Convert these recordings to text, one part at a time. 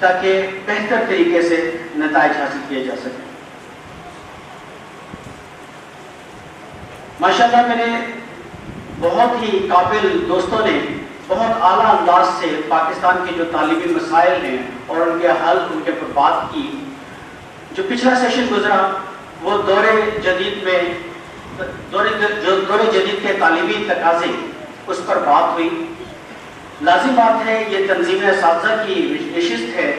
تاکہ بہتر طریقے سے نتائج حاصل کیے جا سکیں۔ ماشاءاللہ میرے بہت ہی قابل دوستوں نے بہت اعلیٰ انداز سے پاکستان کے جو تعلیمی مسائل ہیں اور ان کے حل، ان کے پر بات کی۔ جو پچھلا سیشن گزرا وہ دور جدید کے تعلیمی تقاضے، اس پر بات ہوئی۔ لازم بات ہے، یہ تنظیم اساتذہ کی نشست ہے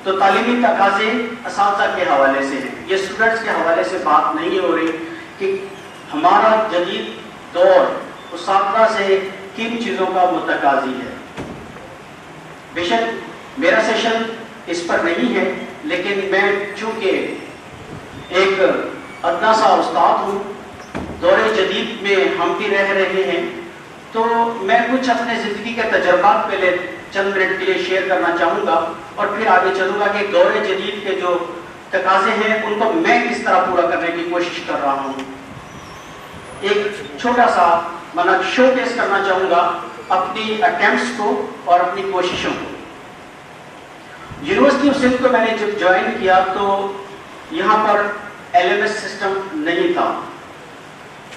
تو تعلیمی تقاضے اساتذہ کے حوالے سے ہیں، یہ اسٹوڈنٹس کے حوالے سے بات نہیں ہو رہی کہ ہمارا جدید دور اساتذہ سے کن چیزوں کا متقاضی ہے۔ بے شک میرا سیشن اس پر نہیں ہے، لیکن میں چونکہ ایک ادنا سا استاد ہوں، دور جدید میں ہم بھی رہ رہے ہیں، تو میں کچھ اپنے زندگی کے تجربات پہلے چند منٹ کے لیے شیئر کرنا چاہوں گا اور پھر آگے چلوں گا کہ دور جدید کے جو تقاضے ہیں ان کو میں کس طرح پورا کرنے کی کوشش کر رہا ہوں۔ ایک چھوٹا سا شو کیس کرنا چاہوں گا اپنی اٹیمپٹس کو اور اپنی کوششوں کو۔ یونیورسٹی آف سندھ کو میں نے جب جوائن کیا تو یہاں پر LMS سسٹم نہیں تھا،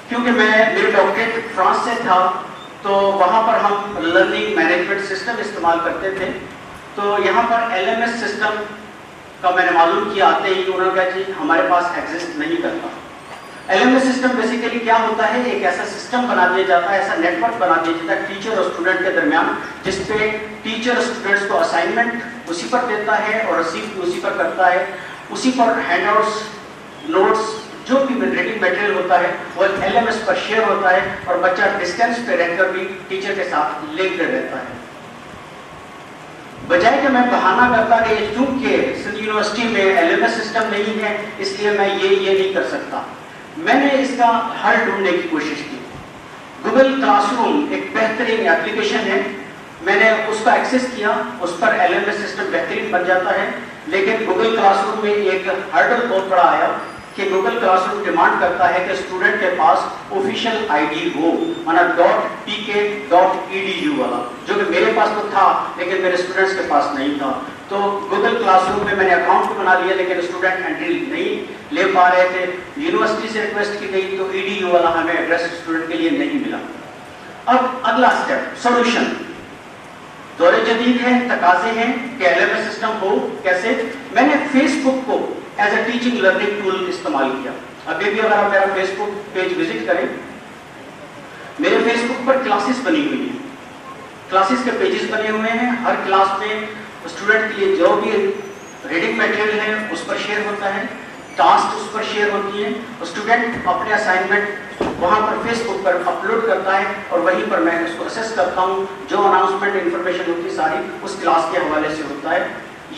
کیونکہ میری ڈاکٹریٹ فرانس سے تھا تو وہاں پر ہم لرننگ مینجمنٹ سسٹم استعمال کرتے تھے۔ تو یہاں پر LMS سسٹم کا میں نے معلوم کیا آتے ہی انہوں نے کہا جی ہمارے پاس ایگزسٹ نہیں کرتا۔ LMS سسٹم بیسیکلی کیا ہوتا ہے، ایک ایسا سسٹم بنا دیا جاتا ہے، ایسا نیٹ ورک بنا دیا جاتا ہے ٹیچر اور اسٹوڈنٹ کے درمیان، جس پہ ٹیچر اسٹوڈنٹس کو اسائنمنٹ اسی پر دیتا ہے اور ریسیو بھی اسی پر کرتا ہے، اسی پر ہینڈ آؤٹس، نوٹس، جو بھی ریڈنگ میٹیریل ہوتا ہے وہ LMS پر شیئر ہوتا ہے اور بچہ ڈسٹینس پہ رہ کر بھی ٹیچر کے ساتھ لنکڈ رہتا ہے۔ بجائے کہ میں بہانہ کرتا کہ چونکہ سندھ یونیورسٹی میں LMS سسٹم نہیں ہے اس لیے میں یہ نہیں کر سکتا، میں نے اس کا حل ڈھونڈنے کی کوشش کی۔ گوگل کلاس روم ایک بہترین ایپلیکیشن ہے، میں نے اس کا ایکسس کیا، اس پر LMS سسٹم بہترین بن جاتا ہے، لیکن گوگل کلاس روم میں ایک ہرڈل بہت بڑا آیا کہ گوگل کلاس روم ڈیمانڈ کرتا ہے کہ اسٹوڈنٹ کے پاس آفیشیل ID ہو، .pk.edu والا، جو کہ میرے پاس تو تھا لیکن میرے اسٹوڈنٹس کے پاس نہیں تھا۔ تو گوگل کلاس روم میں نے اکاؤنٹ تو بنا لیا لیکن اسٹوڈنٹ انٹری نہیں لے پا رہے تھے۔ یونیورسٹی سے ریکویسٹ کی گئی تو EDU والا ہمیں ایڈریس اسٹوڈنٹ کے لیے نہیں ملا۔ اب اگلا اسٹیپ سولوشن، دور جدید ہے، تقاضے ہیں کہ LMS سسٹم ہو، کیسے؟ میں نے فیس بک کو as a teaching learning tool استعمال کیا۔ ابھی بھی اگر آپ میرا فیس بک پیج وزٹ کریں، میرے فیس بک پر کلاسز بنی ہوئی ہیں، کلاسز کے پیجز بنے ہوئے ہیں، ہر کلاس میں اسٹوڈنٹ کے لیے جو بھی ریڈنگ میٹیریل ہے اس پر شیئر ہوتا ہے، ٹاسک اس پر شیئر ہوتی ہیں، اسٹوڈنٹ اپنے اسائنمنٹ وہاں پر فیس بک پر اپلوڈ کرتا ہے اور وہیں پر میں اس کو اسیس کرتا ہوں، جو اناؤنسمنٹ انفارمیشن ہوتی ہے ساری اس کلاس کے حوالے سے ہوتا ہے۔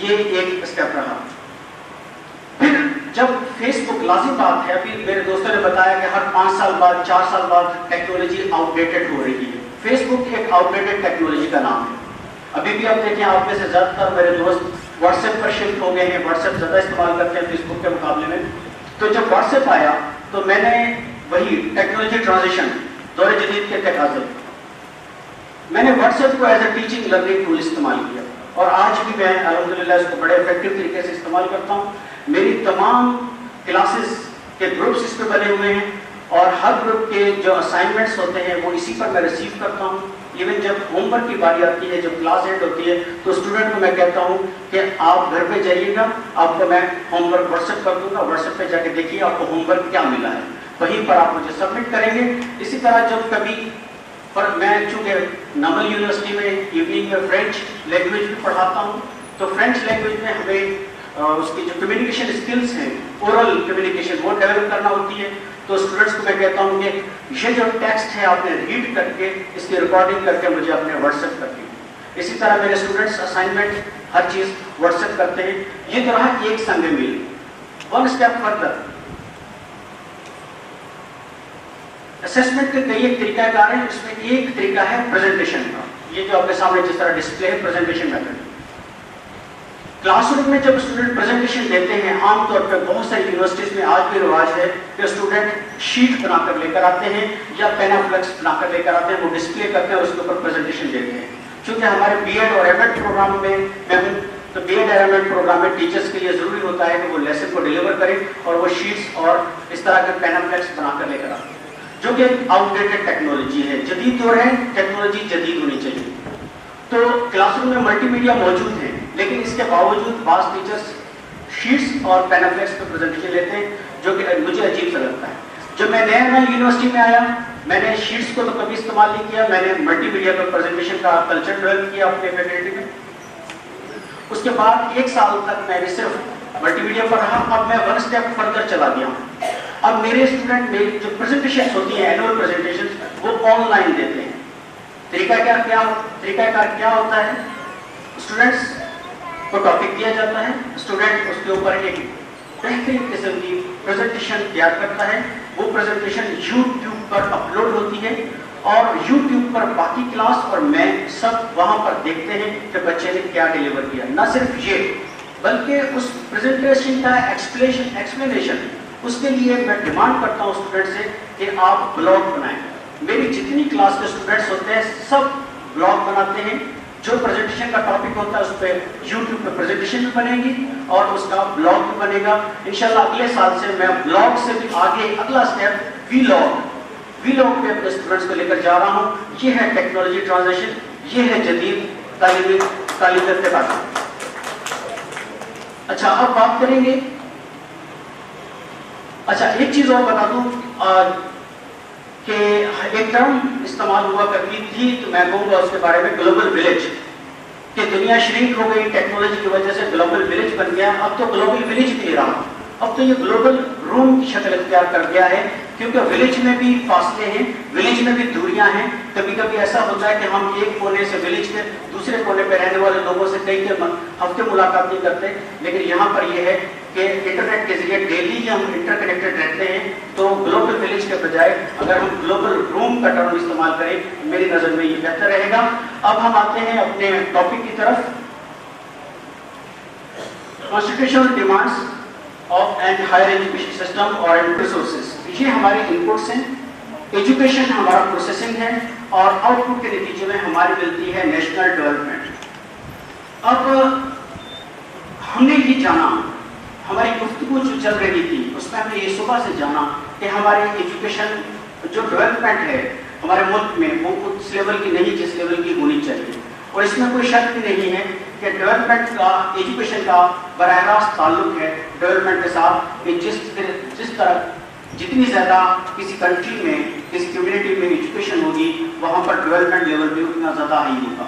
یہ ایک اسٹیپ رہا۔ پھر جب فیس بک لازم بات ہے، ابھی میرے دوستوں نے بتایا کہ ہر 5 سال بعد 4 سال بعد ٹیکنالوجی آؤٹ ڈیٹڈ ہو رہی ہے۔ فیس بک ایک آؤٹ ڈیٹڈ ٹیکنالوجی کا نام ہے۔ ابھی بھی آپ دیکھیں، آپ میں سے زیادہ تر میرے دوست واٹس ایپ پر شفٹ ہو گئے ہیں، واٹس ایپ زیادہ استعمال کرتے ہیں فیس بک کے مقابلے میں۔ تو جب واٹس ایپ آیا تو میں نے وہی ٹیکنالوجی ٹرانزیشن، دور جدید کے تقاضے، میں نے واٹس ایپ کو as a teaching learning tool استعمال کیا اور آج بھی میں الحمدللہ اس کو بڑے افیکٹو طریقے سے استعمال کرتا ہوں۔ میری تمام کلاسز کے گروپس اس پہ بنے ہوئے ہیں اور ہر گروپ کے جو اسائنمنٹس ہوتے ہیں وہ اسی پر میں ریسیو کرتا ہوں۔ ایون جب ہوم ورک کی باری آتی ہے، جب کلاس اینڈ ہوتی ہے تو اسٹوڈنٹ کو میں کہتا ہوں کہ آپ گھر پہ جائیے گا، آپ کو میں ہوم ورک واٹس ایپ کر دوں گا، واٹس ایپ پہ جا کے دیکھیے آپ کو ہوم ورک کیا ملا ہے، وہیں پر آپ مجھے سبمٹ کریں گے۔ اسی طرح جب کبھی پر میں چونکہ نامل یونیورسٹی میں ایوننگ میں فرینچ لینگویج بھی پڑھاتا ہوں، تو فرینچ لینگویج میں ہمیں اس کی جو کمیونیکیشن اسکلس ہیں، اورل کمیونیکیشن، وہ ڈیولپ کرنا ہوتی ہے۔ تو اسٹوڈنٹس کو میں کہتا ہوں کہ یہ جو ٹیکسٹ ہے آپ نے ریڈ کر کے اس کی ریکارڈنگ کر کے مجھے اپنے واٹس ایپ کر دیں۔ اسی طرح میرے اسٹوڈنٹس اسائنمنٹ ہر چیز واٹس ایپ کرتے ہیں۔ یہ تو رہا ایک سنگ میل۔ ون اسٹیپ فردر، اسسمنٹ کے کئی ایک طریقہ کار ہیں، اس میں ایک طریقہ ہے پریزنٹیشن کا۔ یہ جو آپ کے سامنے جس طرح ڈسپلے ہے، پریزنٹیشن میتھڈ۔ کلاس روم میں جب اسٹوڈنٹ پریزنٹیشن دیتے ہیں، عام طور پہ بہت ساری یونیورسٹیز میں آج بھی رواج ہے کہ اسٹوڈنٹ شیٹ بنا کر لے کر آتے ہیں یا پینافلیکس بنا کر لے کر آتے ہیں، وہ ڈسپلے کرتے ہیں اور اس کے اوپر پریزنٹیشن دیتے ہیں۔ چونکہ ہمارے BEd اور MAd پروگرام میں میں ہوں تو بی ایڈ ایلیمنٹ پروگرام میں ٹیچرس کے لیے ضروری ہوتا ہے کہ وہ لیسن کو ڈیلیور کریں اور وہ شیٹس اور اس طرح کے پینمپلیٹس بنا کر لے کر آئیں، جو کہ آؤٹ ڈیٹڈ ٹیکنالوجی ہے. جدید دور ہے، ٹیکنالوجی جدید ہونی چاہیے. تو کلاس روم میں ملٹی میڈیا موجود ہے، لیکن اس کے باوجود بعض ٹیچرس شیٹس اور پینمپلیٹس پہ پریزنٹیشن لیتے ہیں، جو کہ مجھے عجیب سا لگتا ہے. جب میں نیا یونیورسٹی میں آیا، میں نے شیٹس کو تو کبھی استعمال نہیں کیا، میں نے ملٹی میڈیا پر پریزنٹیشن کا کلچر ڈیولپ کیا اپنے فیکلٹی میں. اس کے بعد 1 سال تک میں نے صرف ملٹی میڈیا پر رہا. اب میں 1 اسٹیپ فردر چلا گیا ہوں. اب میرے اسٹوڈنٹ میری جو پریزنٹیشن ہوتی ہیں اینوئل پریزنٹیشن، وہ آن لائن دیتے ہیں. طریقہ کار کیا ہوتا ہے؟ اسٹوڈنٹس کو ٹاپک دیا جاتا ہے، اسٹوڈنٹ اس کے اوپر ایک بہترین قسم کی پریزنٹیشن تیار کرتا ہے. وہ پریزنٹیشن یوٹیوب پر اپلوڈ ہوتی ہے اور یوٹیوب پر باقی کلاس اور میں سب وہاں پر دیکھتے ہیں کہ بچے نے کیا ڈیلیور کیا. نہ صرف یہ بلکہ اس پریزنٹیشن کا ایکسپلینیشن، اس کے لیے میں ڈیمانڈ کرتا ہوں اسٹوڈنٹ سے کہ آپ بلاگ بنائیں. میری جتنی کلاس کے اسٹوڈنٹس ہوتے ہیں سب بلاگ بناتے ہیں. جو پریزنٹیشن کا ٹاپک ہوتا ہے اس پہ یوٹیوب پہ پریزنٹیشن بھی بنے گی اور اس کا بلاگ بھی بنے گا. انشاءاللہ اگلے سال سے میں بلاگ سے بھی آگے اگلا اسٹیپ وی لاگ پہ اپنے اسٹوڈنٹس کو لے کر جا رہا ہوں. یہ ہے ٹیکنالوجی ٹرانزیشن، یہ ہے جدید تعلیم ارتقا. اچھا اب بات کریں گے. اچھا ایک چیز اور بتا دوں کہ ایک ٹرم استعمال ہوا کرتی تھی، تو میں کہوں گا اس کے بارے میں گلوبل ولیج، کہ دنیا شرینک ہو گئی ٹیکنالوجی کی وجہ سے، گلوبل ولیج بن گیا. اب تو گلوبل ولیج بھی نہیں رہا، اب تو یہ گلوبل روم کی شکل اختیار کر گیا ہے، کیونکہ ولیج میں بھی فاصلے ہیں، ولیج میں بھی دوریاں ہیں. کبھی کبھی ایسا ہوتا ہے کہ ہم ایک کونے سے ولیج کے دوسرے کونے پہ رہنے والے لوگوں سے کئی ہفتے ملاقات نہیں کرتے، لیکن یہاں پر یہ ہے کہ انٹرنیٹ کے ذریعے ڈیلی ہی ہم انٹر کنیکٹڈ رہتے ہیں. تو گلوبل ولیج کے بجائے اگر ہم گلوبل روم کا ٹرم استعمال کریں میری نظر میں یہ بہتر رہے گا. اب ہم آتے ہیں اپنے ٹاپک کی طرف. Constitutional demands of and higher education system اور ریسورسز، یہ ہمارے انپٹس ہیں. ایجوکیشن ہمارا پروسیسنگ ہے اور آؤٹ پٹ کے نتیجے میں ہماری ملتی ہے نیشنل ڈیولپمنٹ. اب ہم نے یہ جانا، ہماری گفتگو جو چل رہی تھی اس میں ہم نے یہ صبح سے جانا کہ ہماری ایجوکیشن جو ڈیولپمنٹ ہے ہمارے ملک میں وہ اس لیول کی نہیں جس لیول کی ہونی چاہیے. اور اس میں کوئی شک بھی نہیں ہے کہ ڈیولپمنٹ کا ایجوکیشن کا براہ راست تعلق ہے ڈیولپمنٹ کے ساتھ، کہ جس طرح جتنی زیادہ کسی کنٹری میں کسی کمیونٹی میں ایجوکیشن ہوگی وہاں پر ڈیولپمنٹ لیول بھی اتنا زیادہ ہائی ہوگا.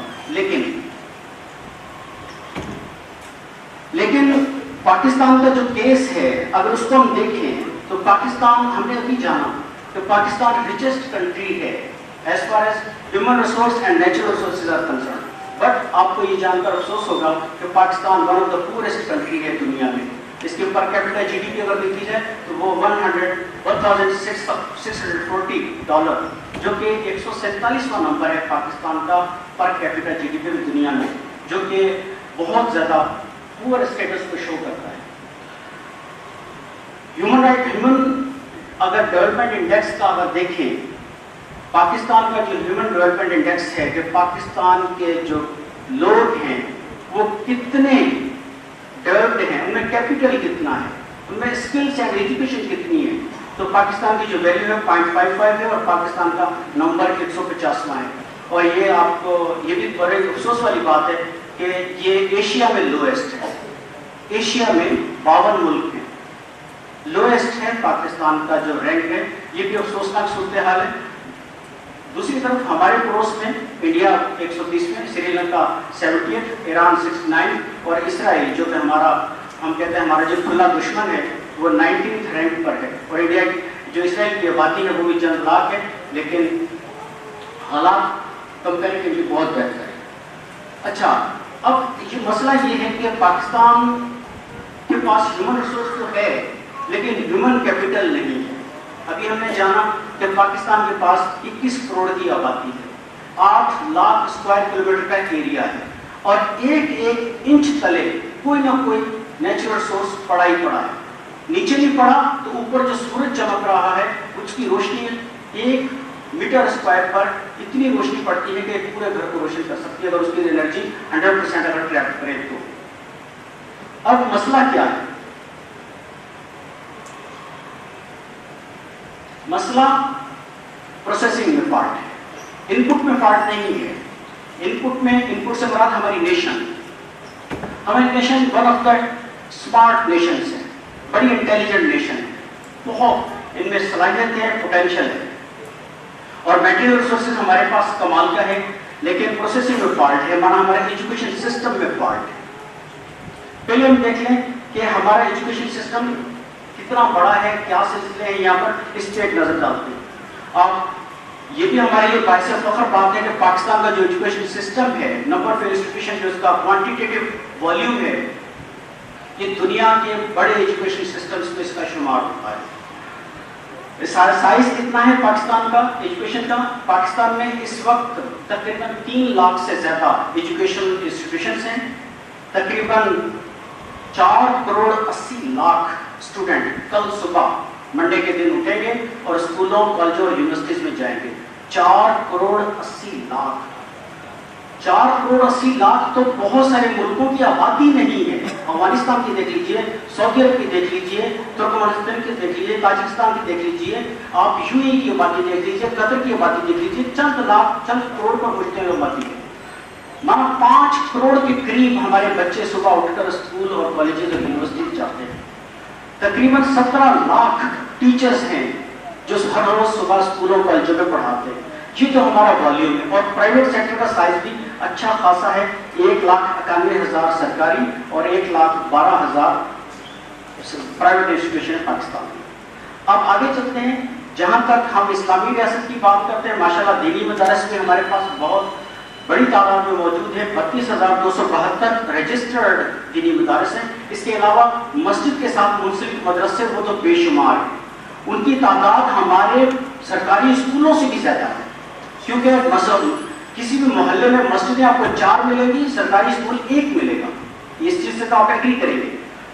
لیکن پاکستان کا جو کیس ہے اگر اس کو ہم دیکھیں تو پاکستان، ہم نے ابھی جانا کہ پاکستان ریچسٹ کنٹری ہے as far as human resource and natural resources are concern. But آپ کو یہ جان کر افسوس ہوگا کہ Pakistan one of the poorest country ہے دنیا میں. اس کے پر کیپٹل جی ڈی پی اگر دیکھی جائے تو وہ $1,640 جو کہ 147واں نمبر ہے پاکستان کا پر کیپٹل جی ڈی پی دنیا میں، جو کہ بہت زیادہ پور اسٹیٹس کو شو کرتا ہے. ہیومن اگر ڈیولپمنٹ انڈیکس کا اگر دیکھیں، پاکستان کا جو ہیومن ڈیولپمنٹ انڈیکس ہے کہ پاکستان کے جو لوگ ہیں وہ کتنے ڈیولپڈ ہیں، ان میں کیپٹل کتنا ہے، ان میں اسکلس اینڈ ایجوکیشن کتنی ہے، تو پاکستان کی جو ویلیو ہے 0.55 ہے اور پاکستان کا نمبر 150واں ہے. اور یہ آپ کو یہ بھی بڑے افسوس والی بات ہے کہ یہ ایشیا میں لوئسٹ ہے. ایشیا میں 52 ملک ہیں، لوئسٹ ہے پاکستان کا جو رینک ہے. یہ بھی افسوسناک صورتحال ہے. دوسری طرف ہمارے پڑوس میں انڈیا 130 میں، سری لنکا 78، ایران 69 اور اسرائیل جو کہ ہمارا ہم کہتے ہیں ہمارا جو کھلا دشمن ہے وہ 19th رینک پر ہے. اور انڈیا جو اسرائیل کی آبادی ہے وہ بھی چند لاکھ ہے، لیکن حالات کمپیریٹیولی بہت بہتر ہے. اچھا اب یہ مسئلہ یہ ہے کہ پاکستان کے پاس ہیومن ریسورس تو ہے لیکن ہیومن کیپٹل نہیں ہے. ابھی ہم نے جانا کہ پاکستان کے پاس 21 کروڑ کی آبادی ہے، 8 لاکھ اسکوائر کلومیٹر کا ایریا ہے اور ایک انچ تلے کوئی نہ کوئی نیچرل سورس پڑا ہی پڑا ہے. نیچے نہیں پڑا تو اوپر جو سورج چمک رہا ہے اس کی روشنی 1 میٹر اسکوائر پر اتنی روشنی پڑتی ہے کہ پورے گھر کو روشن کر سکتی ہے اگر اس کی انرجی 100% اگر ٹریپ کرے تو. اب مسئلہ کیا ہے؟ مسئلہ پروسیسنگ میں فالٹ ہے، ان پٹ میں فالٹ نہیں ہے. ان پٹ سے مراد ہماری نیشن. ہماری nation one of the smart nations ہے، بڑی انٹیلیجنٹ نیشن ہے، بہت ان میں صلاحیت ہے، پوٹینشیل ہے، اور میٹیریل ریسورسز ہمارے پاس کمال کا ہے، لیکن پروسیسنگ میں فالٹ ہے، مانا ہمارے ایجوکیشن سسٹم میں فالٹ ہے. پہلے ہم دیکھ لیں کہ ہمارا ایجوکیشن سسٹم کتنا بڑا ہے، کیا سلسلے ہیں یہاں پر، اس پہ ایک نظر ڈالتے ہیں. آپ یہ بھی ہمارے لیے باعث فخر بات ہے کہ پاکستان کا جو ایجوکیشن سسٹم ہے، نمبر آف انسٹیٹیوشن جو اس کا کوانٹیٹیو والیوم ہے، یہ دنیا کے بڑے ایجوکیشن سسٹمز میں اس کا شمار ہوتا ہے. سائز کتنا ہے پاکستان کا ایجوکیشن کا؟ پاکستان میں اس وقت تقریباً 3 لاکھ سے زیادہ ایجوکیشنل انسٹیٹیوشنز ہیں. تقریباً 4 کروڑ 80 لاکھ اسٹوڈنٹ کل صبح منڈے کے دن اٹھیں گے اور اسکولوں، کالجوں اور یونیورسٹیز میں جائیں گے. 4 کروڑ 80 لاکھ. 4 کروڑ 80 لاکھ تو بہت سارے ملکوں کی آبادی نہیں ہے. افغانستان کی دیکھ لیجئے، سعودی عرب کی دیکھ لیجئے، ترکمانستان کی دیکھ لیجئے، تاجکستان کی دیکھ لیجئے، آپ یو اے ای کی آبادی دیکھ لیجئے، قطر کی آبادی دیکھ لیجئے. چند لاکھ، چند کروڑ پر مشتمل آبادی ہے. مانا 5 کروڑ کے قریب ہمارے بچے صبح اٹھ کر اسکول اور کالجز اور یونیورسٹی جاتے ہیں. تقریباً 17 لاکھ ٹیچرز ہیں جو ہر روز صبح اسکولوں کالجوں میں پڑھاتے ہیں. یہ تو ہمارا والیوم ہے. اور پرائیویٹ سیکٹر کا سائز بھی اچھا خاصا ہے، 1,91,000 سرکاری اور 1,12,000 پرائیویٹ انسٹیٹیوشن ہے پاکستان میں. اب آگے چلتے ہیں. جہاں تک ہم اسلامی ریاست کی بات کرتے ہیں، ماشاءاللہ دینی مدارس میں ہمارے پاس بہت بڑی تعداد میں موجود ہے. 32,272 رجسٹرڈ دینی مدارس ہیں. اس کے علاوہ مسجد کے ساتھ منسلک مدرسے وہ تو بے شمار ہیں. ان کی تعداد ہمارے سرکاری اسکولوں سے بھی زیادہ ہے، کیونکہ کسی بھی محلے میں مسجدیں آپ کو 4 ملیں گی، سرکاری اسکول 1 ملے گا. اس چیز سے تو آپ ایگری کریں گے.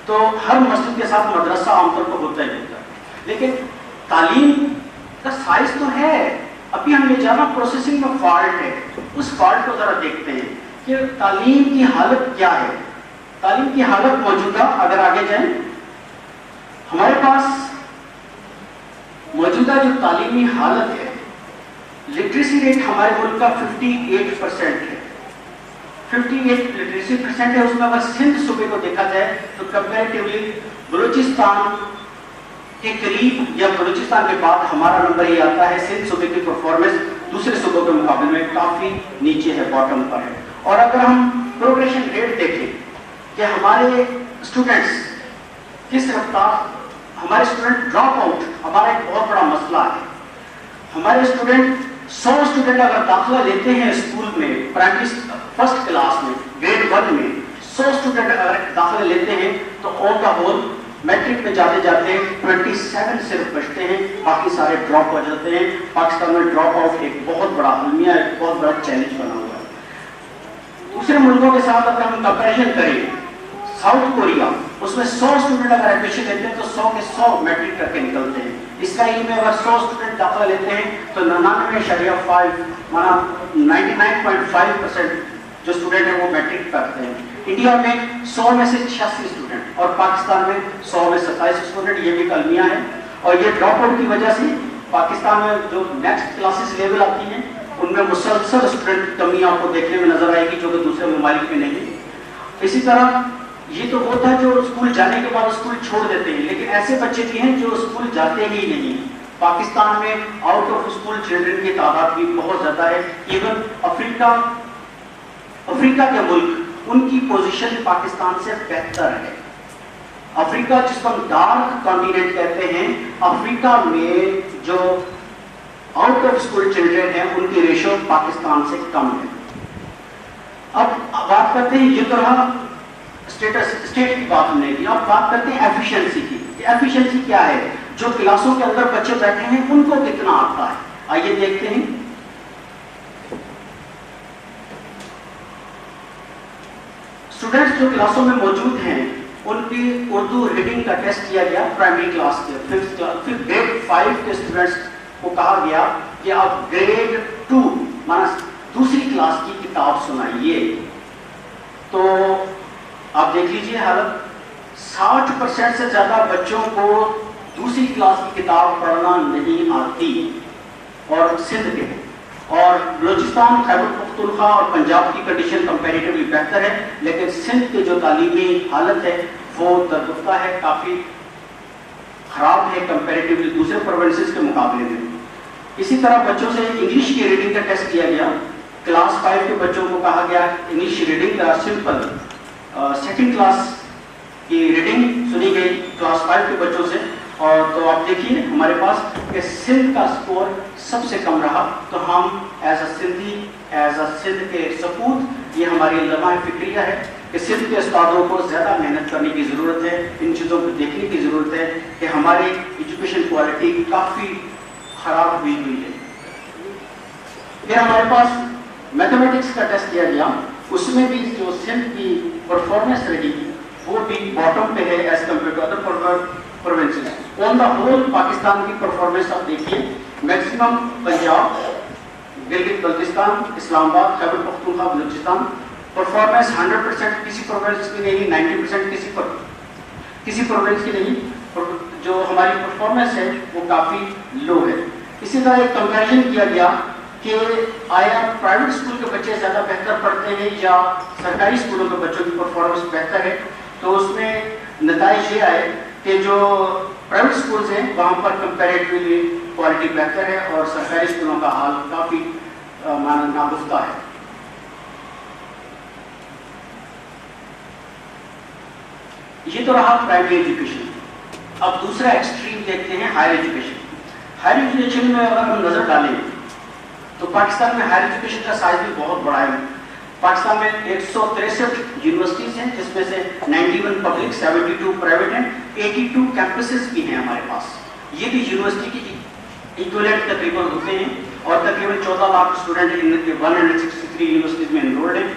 تو ہر مسجد کے ساتھ مدرسہ عام طور پر ہوتا ہی ہوتا ہے. لیکن تعلیم کا سائز تو ہے. ابھی ہم یہ جانا پروسیسنگ میں فالٹ ہے. اس فالٹ کو ذرا دیکھتے ہیں کہ تعلیم کی حالت کیا ہے. تعلیم کی حالت موجودہ اگر آگے جائیں، ہمارے پاس موجودہ جو تعلیمی حالت ہے، لٹریسی ریٹ ہمارے ملک کا 58% ہے. 58 لٹریسی پرسنٹ ہے. اس میں اگر سندھ صوبے کو دیکھا جائے تو کمپیریٹیولی بلوچستان کے قریب یا بلوچستان کے بعد ہمارا نمبر یہ آتا ہے. سندھ صوبے کی پرفارمنس دوسرے صوبوں کے مقابلے میں کافی نیچے ہے، باٹم پر ہے. اور اگر ہم پروگریشن ریٹ دیکھیں کہ ہمارے اسٹوڈنٹس کس رفتار، ہمارے اسٹوڈنٹ ڈراپ آؤٹ ہمارا ایک بہت بڑا مسئلہ ہے. ہمارے اسٹوڈنٹ 100 اسٹوڈنٹ اگر داخلہ لیتے ہیں اسکول میں، پرائمری فرسٹ کلاس میں، گریڈ 1 میں 100 اسٹوڈنٹ اگر داخلہ لیتے ہیں تو آن دا ہول میٹرک میں جاتے جاتے 27 صرف بچتے ہیں، باقی سارے ڈراپ ہو جاتے ہیں. پاکستان میں ڈراپ آؤٹ ایک بہت بڑا المیہ، ایک بہت بڑا چیلنج بنا ہوا ہے. دوسرے ملکوں کے ساتھ اگر ہم کمپیریزن کریں، ساؤتھ کوریا، اس میں 100 اسٹوڈنٹ اگر ایڈمیشن لیتے ہیں تو 100 کے 100 میٹرک کر کے نکلتے ہیں. اسرائیل میں اگر 100 اسٹوڈنٹ داخلہ لیتے ہیں تو 99.5 مانا 99.5% جو اسٹوڈنٹ ہیں وہ میٹرک کرتے ہیں. انڈیا میں 100 میں سے 86 اسٹوڈنٹ اور پاکستان میں 100 میں 27 اسٹوڈنٹ. یہ بھی المیہ ہے. اور یہ ڈراپ آؤٹ کی وجہ سے پاکستان میں جو نیکسٹ کلاسز لیول آتی ہیں ان میں مسلسل اسٹوڈنٹ کمی آپ کو دیکھنے میں نظر آئے گی، جو کہ دوسرے ممالک میں نہیں. اسی طرح یہ تو وہ تھا جو اسکول جانے کے بعد اسکول چھوڑ دیتے ہیں، لیکن ایسے بچے بھی ہیں جو اسکول جاتے ہی نہیں. پاکستان میں آؤٹ آف اسکول چلڈرن کی تعداد بھی بہت زیادہ ہے. ایون افریقہ کے ملک، ان کی پوزیشن پاکستان سے بہتر ہے. افریقہ جس کو ہم ڈارک کانٹیننٹ کہتے ہیں، افریقہ میں جو آؤٹ آف اسکول چلڈرن ہیں ان کی ریشو پاکستان سے کم ہے. اب بات کرتے ہیں، یہ تو رہا اسٹیٹ کی بات ہم نے کی. اب بات کرتے ہیں ایفیشنسی کی. ایفیشنسی کیا ہے؟ جو کلاسوں کے اندر بچے بیٹھے ہیں ان کو کتنا آتا ہے. آئیے دیکھتے ہیں. اسٹوڈنٹس جو کلاسوں میں موجود ہیں ان کی اردو ریڈنگ کا ٹیسٹ کیا گیا پرائمری کلاس کے. پھر گریڈ 5 کے اسٹوڈنٹس کو کہا گیا کہ آپ گریڈ 2 مانا دوسری کلاس کی کتاب سنائیے. تو آپ دیکھ لیجئے حالت. 60% سے زیادہ بچوں کو دوسری کلاس کی کتاب پڑھنا نہیں آتی اور سندھ کے اور بلوچستان، خیبر پختونخوا اور پنجاب کی کنڈیشن کمپیریٹیولی بہتر ہے، لیکن سندھ کے جو تعلیمی حالت ہے وہ درگفتہ ہے، کافی خراب ہے کمپیریٹیولی دوسرے پروونسز کے مقابلے میں۔ اسی طرح بچوں سے انگلش کی ریڈنگ کا ٹیسٹ کیا گیا، کلاس 5 کے بچوں کو کہا گیا انگلش ریڈنگ کا سمپل سیکنڈ کلاس کی ریڈنگ سنی گئی کلاس 5 کے بچوں سے، اور تو آپ دیکھیے ہمارے پاس کہ سندھ کا سکور سب سے کم رہا، تو ہم as a Sindhi, as a Sindh کے سپوت، یہ ہماری لمحہ فکریہ ہے کہ سندھ کے استادوں کو زیادہ محنت کرنے کی ضرورت ہے، ان چیزوں کو دیکھنے کی ضرورت ہے کہ ہماری ایجوکیشن کوالٹی کافی خراب ہوئی ہے۔ پھر ہمارے پاس میتھمیٹکس کا ٹیسٹ کیا گیا، اس میں بھی جو سندھ کی پرفارمنس رہی وہ بھی باٹم پہ ہے as compare to other provinces. On the whole Pakistan کی پرفارمنس آپ دیکھیے، maximum Punjab, Gilgit Baltistan, Islamabad, Khyber Pakhtunkhwa, Balochistan performance 100% کسی پروونس کی نہیں، 90% کسی پروونس کی نہیں، جو ہماری پرفارمنس ہے وہ کافی لو ہے۔ اسی طرح ایک کمپیریزن کیا گیا کہ آیا پرائیویٹ اسکول کے بچے زیادہ بہتر پڑھتے ہیں یا سرکاری اسکولوں کے بچوں کی پرفارمنس بہتر ہے، تو اس میں نتائج یہ آئے کہ جو پرائیویٹ اسکولز ہیں وہاں پر کمپیریٹیولی کوالٹی بہتر ہے اور سرکاری اسکولوں کا حال کافی ناگفتہ ہے۔ یہ تو رہا پرائمری ایجوکیشن۔ اب دوسرا ایکسٹریم دیکھتے ہیں ہائر ایجوکیشن۔ ہائر ایجوکیشن میں اگر ہم نظر ڈالیں تو پاکستان میں ہائر ایجوکیشن کا سائز بھی بہت بڑا ہے۔ پاکستان میں 163 یونیورسٹیز ہیں، جس میں سے 91 پبلک، 72 پرائیویٹ ہیں، 82 کیمپسز بھی ہیں ہمارے پاس۔ یہ بھی یونیورسٹی کی ایکویلنٹ تقریباً ہوتے ہیں، اور تقریباً 14 لاکھ اسٹوڈنٹ ان کے 163 یونیورسٹیز میں انرولڈ ہیں،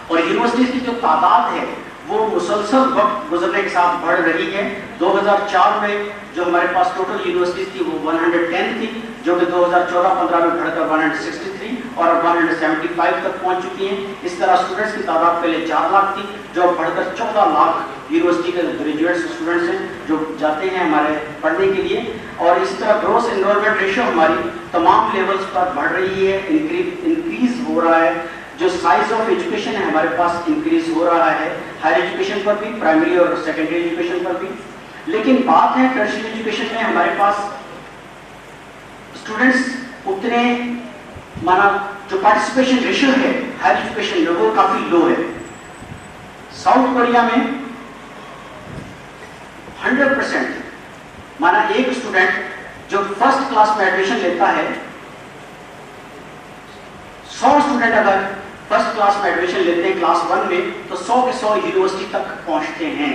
اور یونیورسٹیز کی جو تعداد ہے وہ مسلسل وقت گزرنے کے ساتھ بڑھ رہی ہے۔ 2004 میں جو ہمارے پاس ٹوٹل یونیورسٹیز تھی وہ 110 تھی، جو کہ 2014-15 میں بڑھ کر 163 اور 175 تک پہنچ چکی ہیں۔ اس طرح اسٹوڈنٹس کی تعداد پہلے 4 لاکھ تھی، جو بڑھ کر 14 لاکھ یونیورسٹی کے گریجویٹس اسٹوڈنٹس ہیں جو جاتے ہیں ہمارے پڑھنے کے لیے، اور اس طرح گروس انرولمنٹ ریشو ہماری تمام لیولز پر بڑھ رہی ہے، انکریز ہو رہا ہے۔ جو سائز آف ایجوکیشن ہے ہمارے پاس انکریز ہو رہا ہے، ہائر ایجوکیشن پر بھی، پرائمری اور سیکنڈری ایجوکیشن پر بھی۔ لیکن بات ہے ٹرشری ایجوکیشن میں ہمارے پاس اسٹوڈنٹس اتنے جو پارٹیسپیشن ریشو ہے ہائر ایجوکیشن میں وہ کافی لو ہے۔ ساؤتھ کوریا میں 100% ایک اسٹوڈنٹ جو فرسٹ کلاس میں ایڈمیشن لیتا ہے، 100 اسٹوڈنٹ اگر فرسٹ کلاس میں ایڈمیشن لیتے ہیں کلاس 1 میں، تو 100 کے 100 یونیورسٹی تک پہنچتے ہیں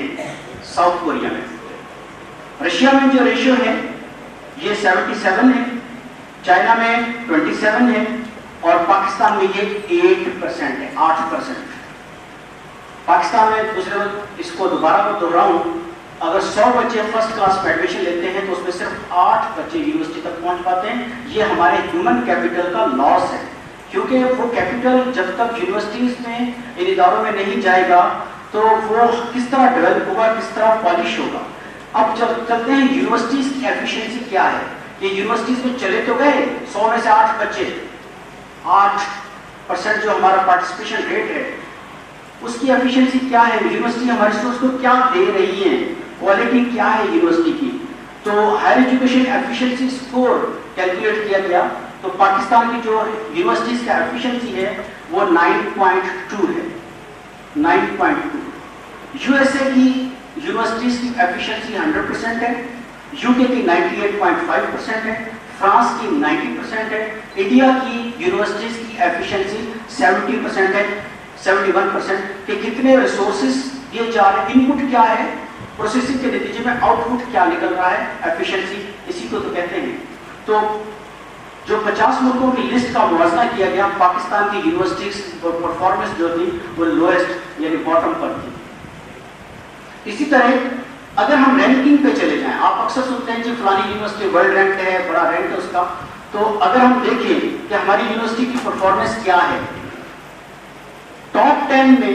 ساؤتھ کوریا میں۔ رشیا میں جو ریشو ہے یہ 77 ہے، چائنا میں 27 ہے، اور پاکستان میں یہ 8% ہے، 8%۔ پاکستان میں دوسرے اس کو دوبارہ میں دہراؤں، اگر 100 بچے فرسٹ کلاس میں ایڈمیشن لیتے ہیں تو اس میں صرف 8 بچے یونیورسٹی تک پہنچ پاتے ہیں۔ یہ ہمارے ہیومن کیپٹل کا لاس ہے، کیونکہ وہ کیپٹل جب تک یونیورسٹیز میں ان اداروں میں نہیں جائے گا تو وہ کس طرح ڈیولپ ہوگا، کس طرح پالش ہوگا۔ اب جب چلتے ہیں یونیورسٹیز کی ایفیشنسی کیا ہے، یہ یونیورسٹیز میں چلے تو گئے 100 میں سے 8 بچے، 8% جو ہمارا پارٹیسپیشن ریٹ ہے، اس کی ایفیشنسی کیا ہے، یونیورسٹی ہمارے اسٹوڈنٹس کو کیا دے رہی ہے، کوالٹی کیا ہے یونیورسٹی کی۔ تو higher education efficiency score calculate کیا گیا تو پاکستان کی جو یونیورسٹیز کا ایفیشنسی ہے وہ 9.2 ہے، 9.2۔ یو ایس اے کی یونیورسٹیز کی ایفیشنسی 100% ہے، یو کے کی 98.5% ہے، فرانس کی 90% ہے، انڈیا کی یونیورسٹیز کی ایفیشنسی 70% ہے، 71%۔ کہ کتنے ریسورسز دیے جا رہے ہیں، ان پٹ کیا ہے، پروسیسنگ کے نتیجے میں آؤٹ پٹ کیا نکل رہا ہے، ایفیشنسی اسی کو تو کہتے ہیں۔ تو جو 50 ملکوں کی لسٹ کا موازنہ کیا گیا، پاکستان کی یونیورسٹیز اور پرفارمنس جو تھی وہ لوئسٹ یعنی باٹم پر تھی۔ اسی طرح اگر ہم رینکنگ پہ چلے جائیں، آپ اکثر سنتے ہیں جی فلانی یونیورسٹی ورلڈ رینک ہے، بڑا رینک ہے اس کا، تو اگر ہم دیکھیں کہ ہماری یونیورسٹی کی پرفارمنس کیا ہے، ٹاپ 10 میں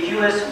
QS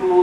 2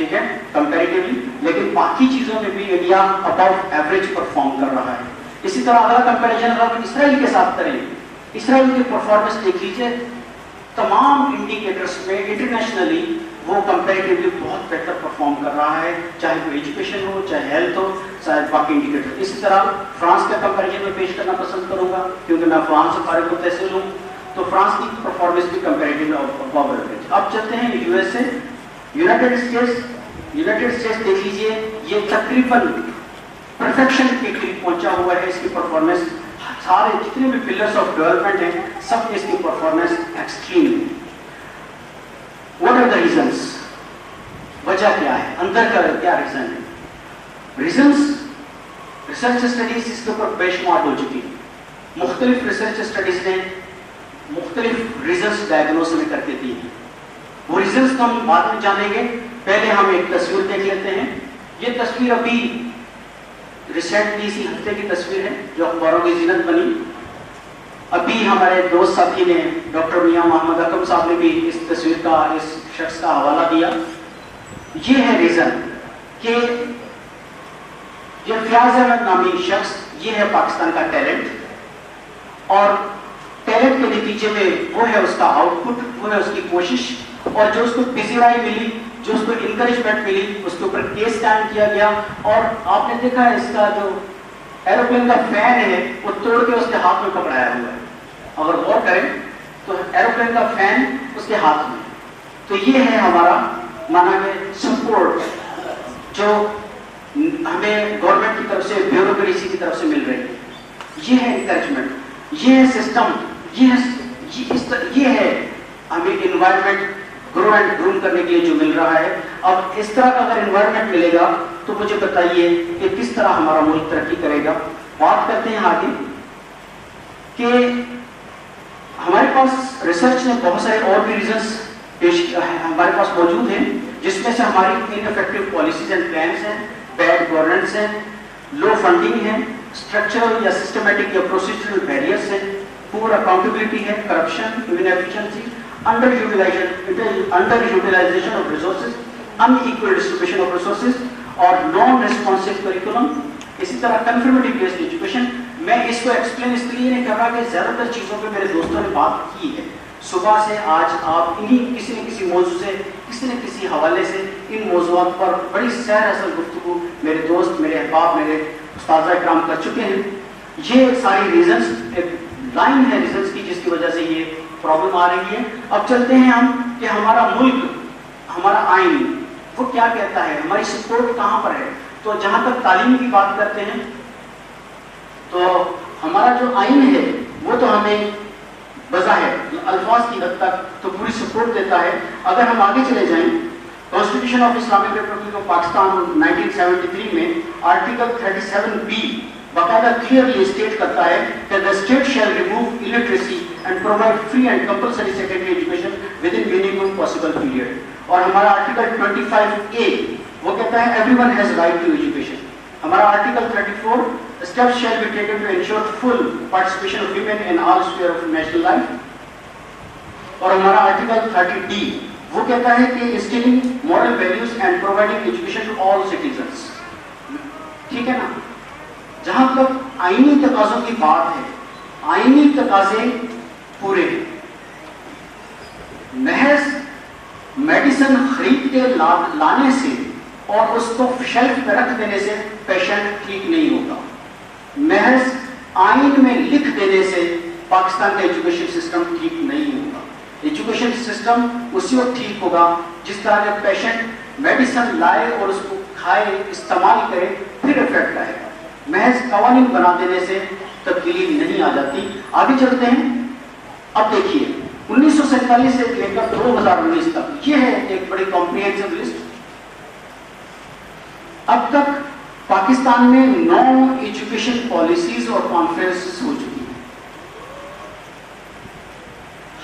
ٹھیک ہے کمپیریٹیولی, لیکن باقی چیزوں میں بھی انڈیا ابو ایوریج پرفارم کر رہا ہے. اسی طرح اگر کمپیریزن آپ اسرائیل کے ساتھ کریں, اسرائیل کی پرفارمنس دیکھ لیجیے, تمام انڈیکیٹرس میں انٹرنیشنلی وہ کمپیریٹیولی بہت بہتر پرفارم کر رہا ہے, چاہے وہ ایجوکیشن ہو, چاہے ہیلتھ ہو, چاہے باقی انڈیکیٹر. اسی طرح فرانس کا کمپیریزن میں پیش کرنا پسند کروں گا کیونکہ میں فرانس سے فارغ التحصیل ہوں, تو فرانس کی پرفارمنس بھی کمپیریٹیولی ابو ایوریج. اب چلتے ہیں U S A, United States دیکھ لیجیے, یہ تقریباً پرفیکشن کے قریب پہنچا ہوا ہے. اس کی پرفارمنس سارے جتنے بھی پلرس آف ڈیولپمنٹ ہیں سب میں اس کی پرفارمنس ایکسٹریم ہے. واٹ آر دا ریزنس, وجہ کیا ہے, اندر کا کیا ریزن ہے؟ ریزنس ریسرچ اسٹڈیز اس کے اوپر بے شمار ہو چکی ہیں. مختلف ریسرچ اسٹڈیز نے مختلف ریزنس ڈائگنوز میں کر کے دی ہیں. وہ ریزنس تو ہم بعد میں جانیں گے, پہلے ہم ایک تصویر دیکھ لیتے ہیں. یہ تصویر ابھی ریسنٹلی اسی ہفتے کی تصویر ہے جو اخباروں کی زینت بنی. ابھی ہمارے دوست ساتھی نے ڈاکٹر میاں محمد اکرم صاحب نے بھی اس تصویر کا, اس شخص کا حوالہ دیا. یہ ہے ریزن کہ یہ فیاض احمد نامی شخص, یہ ہے پاکستان کا ٹیلنٹ, اور ٹیلنٹ کے نتیجے میں وہ ہے اس کا آؤٹ پٹ, وہ ہے اس کی کوشش, اور جو اس کو پذیرائی ملی, جو اس کو انکریجمنٹ ملی, اس کے اوپر کیس قائم کیا گیا. اور آپ نے دیکھا ہے اس کا جو ایروپلین کا فین ہے وہ توڑ کے اس کے ہاتھ میں پکڑایا ہوا ہے. اگر غور کریں تو ایروپلین کا فین اس کے ہاتھ میں. تو یہ ہے ہمارا مانا کہ سپورٹ جو ہمیں گورنمنٹ کی طرف سے, بیوروکریسی کی طرف سے مل رہی ہے. یہ ہے انکریجمنٹ, یہ ہے سسٹم, یہ ہے ہمیں انوائرمنٹ گرو اینڈ گروم کرنے کے لیے جو مل رہا ہے. اب اس طرح کا اگر انوائرمنٹ ملے گا تو مجھے بتائیے کہ کس طرح ہمارا ملک ترقی کرے گا. بات کرتے ہیں آگے کہ ہمارے پاس ریسرچ نے بہت سارے اور بھی ریزنس ہمارے پاس موجود ہیں, جس میں سے ہماری انفیکٹو پالیسیز اینڈ پلانس ہیں, بیڈ گورننس ہے, لو فنڈنگ ہے, اسٹرکچرل یا سسٹمیٹک یا پروسیجرل بیریئرس ہیں, پور اکاؤنٹیبلٹی ہے, corruption, inefficiency, underutilization of resources, unequal distribution of resources, اور نان ریسپانسو کریکولم. اسی طرح کنفرمیٹی بیسڈ ایجوکیشن. میں اس کو ایکسپلین اس لیے نہیں کر رہا کہ زیادہ تر چیزوں پہ میرے دوستوں نے بات کی ہے. صبح سے آج آپ انہیں کسی نہ کسی موضوع سے, کسی نہ کسی حوالے سے ان موضوعات پر بڑی سیر اصل گفتگو میرے دوست, میرے احباب, میرے استاذہ اکرام کر چکے ہیں. یہ ساری ریزنس ایک لائن ہے ریزنس کی جس کی وجہ سے یہ پرابلم آ رہی ہے. اب چلتے ہیں ہم کہ ہمارا ملک, ہمارا آئین وہ کیا کہتا ہے, ہماری سپورٹ کہاں پر ہے. تو جہاں تک تعلیم کی بات کرتے ہیں تو ہمارا جو آئین ہے وہ تو ہمیں بظاہر الفاظ کی حد تک تو پوری سپورٹ دیتا ہے. اگر ہم آگے چلے جائیں, constitution of Islamic republic of Pakistan 1973 میں آرٹیکل 37B باقاعدہ کلیئرلی اسٹیٹ کرتا ہے کہ the state shall remove illiteracy and provide free and compulsory secondary education within minimum possible period. اور ہمارا آرٹیکل 25A وہ کہتا ہے everyone has right to education. ہمارا article 34 steps shall be taken to ensure full participation of women in all sphere of national life. اور ہمارا article 30D وہ کہتا ہے کہ instilling moral values and providing education to all citizens. ٹھیک ہے نا. جہاں تک آئینی تقاضوں کی بات ہے, آئینی تقاضے پورے ہیں. محض میڈیسن خرید کے لانے سے اور اس کو شیلف پہ رکھ دینے سے پیشنٹ ٹھیک نہیں ہوگا. محض آئین میں لکھ دینے سے پاکستان کا ایجوکیشن سسٹم ٹھیک نہیں ہوگا. ایجوکیشن سسٹم اسی وقت ٹھیک ہوگا جس طرح کے پیشنٹ میڈیسن لائے اور اس کو کھائے, استعمال کرے, پھر افیکٹ آئے گا. محض قوانین بنا دینے سے تبدیلی نہیں آ جاتی. آگے چلتے ہیں. اب دیکھیے 1947 سے لے کر 2019 تک یہ ہے ایک بڑی کمپریہنسو لسٹ. اب تک پاکستان میں 9 ایجوکیشن پالیسیز اور کانفرنسز ہو چکی ہیں.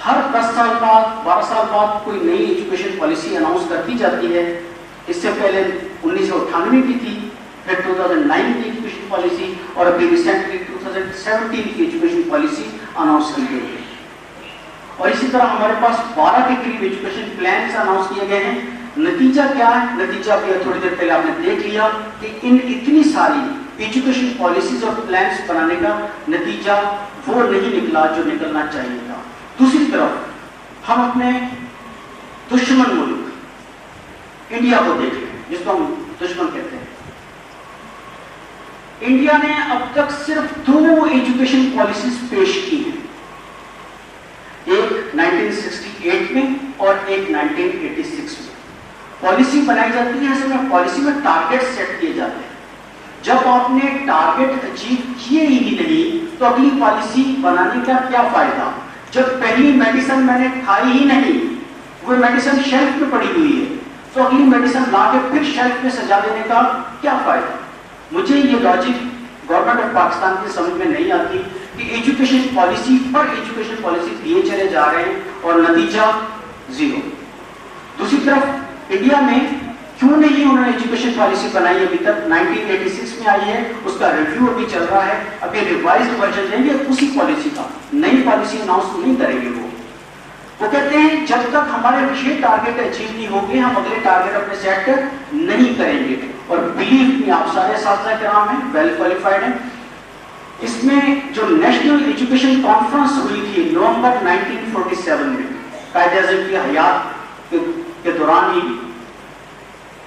ہر 10 سال بعد 12 سال بعد کوئی نئی ایجوکیشن پالیسی اناؤنس کرتی جاتی ہے. اس سے پہلے 1998 کی تھی, پھر 2009 کی ایجوکیشن پالیسی, اور ابھی ریسنٹلی 2017 کی ایجوکیشن پالیسی اناؤنس کی گئی ہے. اور اسی طرح ہمارے پاس 12 کے قریب ایجوکیشن پلانس اناؤنس کیے گئے ہیں. نتیجہ کیا ہے؟ نتیجہ بھی تھوڑی دیر پہلے آپ نے دیکھ لیا کہ ان اتنی ساری ایجوکیشن پالیسیز اور پلانس بنانے کا نتیجہ وہ نہیں نکلا جو نکلنا چاہیے تھا. دوسری طرف ہم اپنے دشمن ملک انڈیا کو دیکھیں, جس کو ہم دشمن کہتے ہیں. انڈیا نے اب تک صرف 2 ایجوکیشن پالیسیز پیش کی ہیں, ایک 1968 میں اور ایک 1986 میں. پالیسی بنائی جاتی ہے, اصل میں پالیسی میں ٹارگیٹ سیٹ کیے جاتے ہیں. جب آپ نے ٹارگیٹ اچیو کیے ہی نہیں تو اگلی پالیسی بنانے کا کیا فائدہ؟ جب پہلی میڈیسن میں نے کھائی ہی نہیں, وہ میڈیسن شیلف پہ پڑی ہوئی ہے, تو اگلی میڈیسن لا کے پھر شیلف پہ سجا دینے کا کیا فائدہ؟ مجھے یہ لاجک گورنمنٹ آف پاکستان کی سمجھ میں نہیں آتی کہ ایجوکیشن پالیسی پر ایجوکیشن پالیسی دیے چلے جا رہے ہیں اور نتیجہ زیرو. دوسری طرف انڈیا میں کیوں نہیں انہوں نے ایجوکیشن پالیسی بنائی ابھی تک؟ 1986 میں آئی ہے, اس کا ریویو ابھی چل رہا ہے, ابھی ریوائزڈ ورژن دیں گے اسی پالیسی کا, نئی پالیسی اناؤنس نہیں کریں گے. وہ کہتے ہیں جب تک ہمارے یہ ٹارگیٹ اچیو نہیں ہوں گے ہم اگلے ٹارگیٹ اپنے سیٹ نہیں کریں گے. اور بلیو می, آپ سارے اساتذہ کرام ہیں, ویل کوالیفائڈ ہیں. اس میں جو نیشنل ایجوکیشن کانفرنس ہوئی تھی نومبر 1947 میں, قائد اعظم کی حیات کے دوران ہی,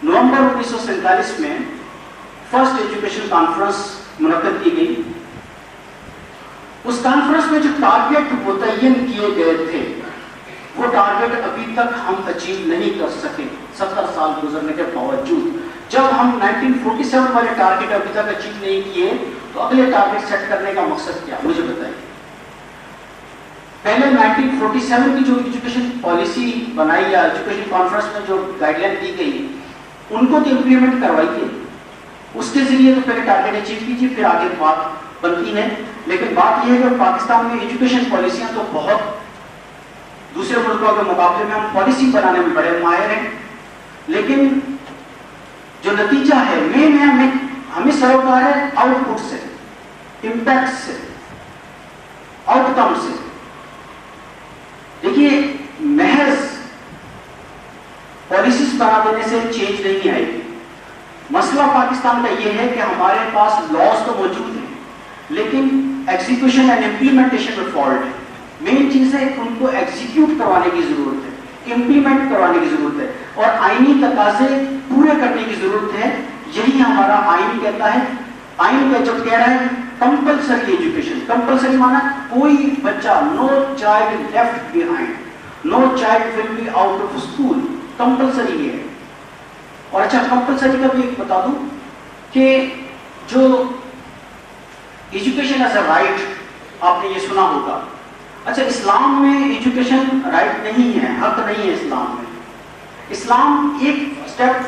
نومبر 1947 میں فرسٹ ایجوکیشن کانفرنس منعقد کی گئی. اس کانفرنس میں جو ٹارگیٹ متعین کیے گئے تھے وہ ٹارگیٹ ابھی تک ہم اچیو نہیں کر سکے 70 سال گزرنے کے باوجود. جب ہم 1947 والے ٹارگیٹ ابھی تک اچیو نہیں کیے تو اگلے ٹارگیٹ سیٹ کرنے کا مقصد کیا مجھے بتائیے. پہلے 1947 کی جو ایجوکیشن پالیسی بنائی یا ایجوکیشن کانفرنس میں جو گائیڈ لائن دی گئی ان کو تو امپلیمنٹ کروائیے, اس کے ذریعے تو پہلے ٹارگیٹ اچیو کیجیے پھر آگے بات بنتی ہے. لیکن بات یہ ہے کہ پاکستان میں ایجوکیشن پالیسیاں تو بہت دوسرے ملکوں کے مقابلے میں ہم پالیسی بنانے میں بڑے ماہر ہیں, لیکن جو نتیجہ ہے مین ہے ہمیں سروکار ہے آؤٹ پٹ سے, امپیکٹ سے, آؤٹ کم سے. دیکھیے محض پالیسیز بنا دینے سے چینج نہیں آئے گی. مسئلہ پاکستان کا یہ ہے کہ ہمارے پاس لاز تو موجود ہیں لیکن ایگزیکیوشن اینڈ امپلیمنٹیشن میں فالٹ ہے. مین چیز ہے ان کو ایگزیکیوٹ کروانے کی ضرورت ہے, امپلیمنٹ کروانے کی ضرورت ہے اور آئینی تقاضے پورے کرنے کی ضرورت ہے. یہی ہمارا آئین کہتا ہے. آئین کا جب کہہ رہا ہے کمپلسری ایجوکیشن, کمپلسری مانا کوئی بچہ, no child left behind, no child will be out of school, compulsory یہ ہے. اور اچھا کمپلسری کا بھی ایک بتا دوں کہ جو ایجوکیشن ایز اے رائٹ آپ نے یہ سنا ہوگا. اچھا اسلام میں ایجوکیشن رائٹ نہیں ہے, حق نہیں ہے اسلام میں. اسلام ایک اسٹیپ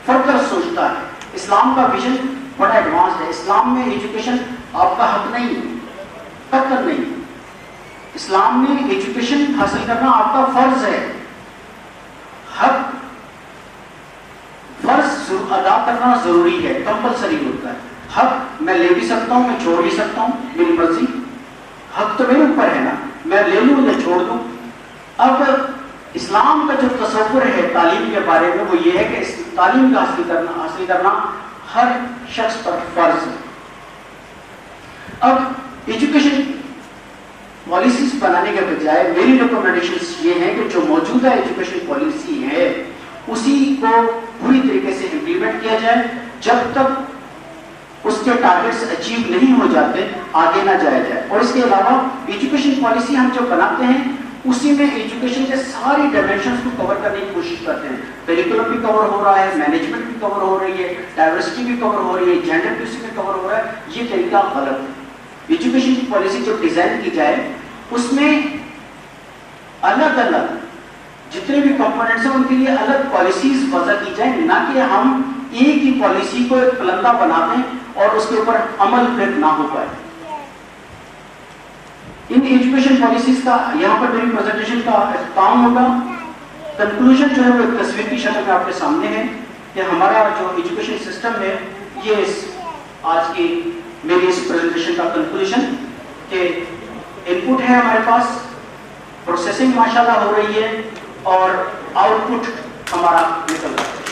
فردر سوچتا ہے, اسلام کا ویژن بڑا ایڈوانس ہے. اسلام میں ایجوکیشن آپ کا حق نہیں ہے, قطعاً نہیں. اسلام میں ایجوکیشن حاصل کرنا آپ کا فرض ہے. حق فرض ادا کرنا ضروری ہے, کمپلسری ہوتا ہے. حق میں لے بھی سکتا ہوں, میں چھوڑ بھی سکتا ہوں, میری مرضی. حق تو میرے اوپر ہے نا, میں لے لوں یا چھوڑ دوں. اب اسلام کا جو تصور ہے تعلیم کے بارے میں وہ یہ ہے کہ اس تعلیم کا حاصل کرنا ہر شخص پر فرض ہے. اب ایجوکیشن پالیسیز بنانے کے بجائے میری ریکمنڈیشنز یہ ہیں کہ جو موجودہ ایجوکیشن پالیسی ہے اسی کو پوری طریقے سے امپلیمنٹ کیا جائے. جب تک اس کے ٹارگیٹس اچیو نہیں ہو جاتے آگے نہ جایا جائے. اور اس کے علاوہ ایجوکیشن پالیسی ہم جو بناتے ہیں اسی میں ایجوکیشن کے ساری ڈائمینشنز کو کور کرنے کی کوشش کرتے ہیں. کریکولم بھی کور ہو رہا ہے, مینجمنٹ بھی کور ہو رہی ہے, ڈائیورسٹی بھی کور ہو رہی ہے, جینڈر بھی اسی میں کور ہو رہا ہے. یہ طریقہ غلط ہے. ایجوکیشن کی پالیسی جو ڈیزائن کی جائے اس میں الگ الگ جتنے بھی کمپوننٹس ہیں ان کے لیے الگ پالیسیز وضع کی جائیں, نہ کہ ہم ایک ہی پالیسی کو ایک پلندہ بنا دیں اور اس کے اوپر عمل پھر نہ ہو پائے. ان ایجوکیشن پالیسیز کا یہاں پر میری پریزنٹیشن کا اختتام ہوگا. کنکلوژن جو ہے وہ ایک تصویر کی شکل میں آپ کے سامنے ہے کہ ہمارا جو ایجوکیشن سسٹم ہے یہ آج کی میری اس پریزنٹیشن کا کنکلوژن کہ ان پٹ ہے ہمارے پاس, پروسیسنگ ماشاءاللہ ہو رہی ہے اور آؤٹ پٹ ہمارا نکل رہا ہے.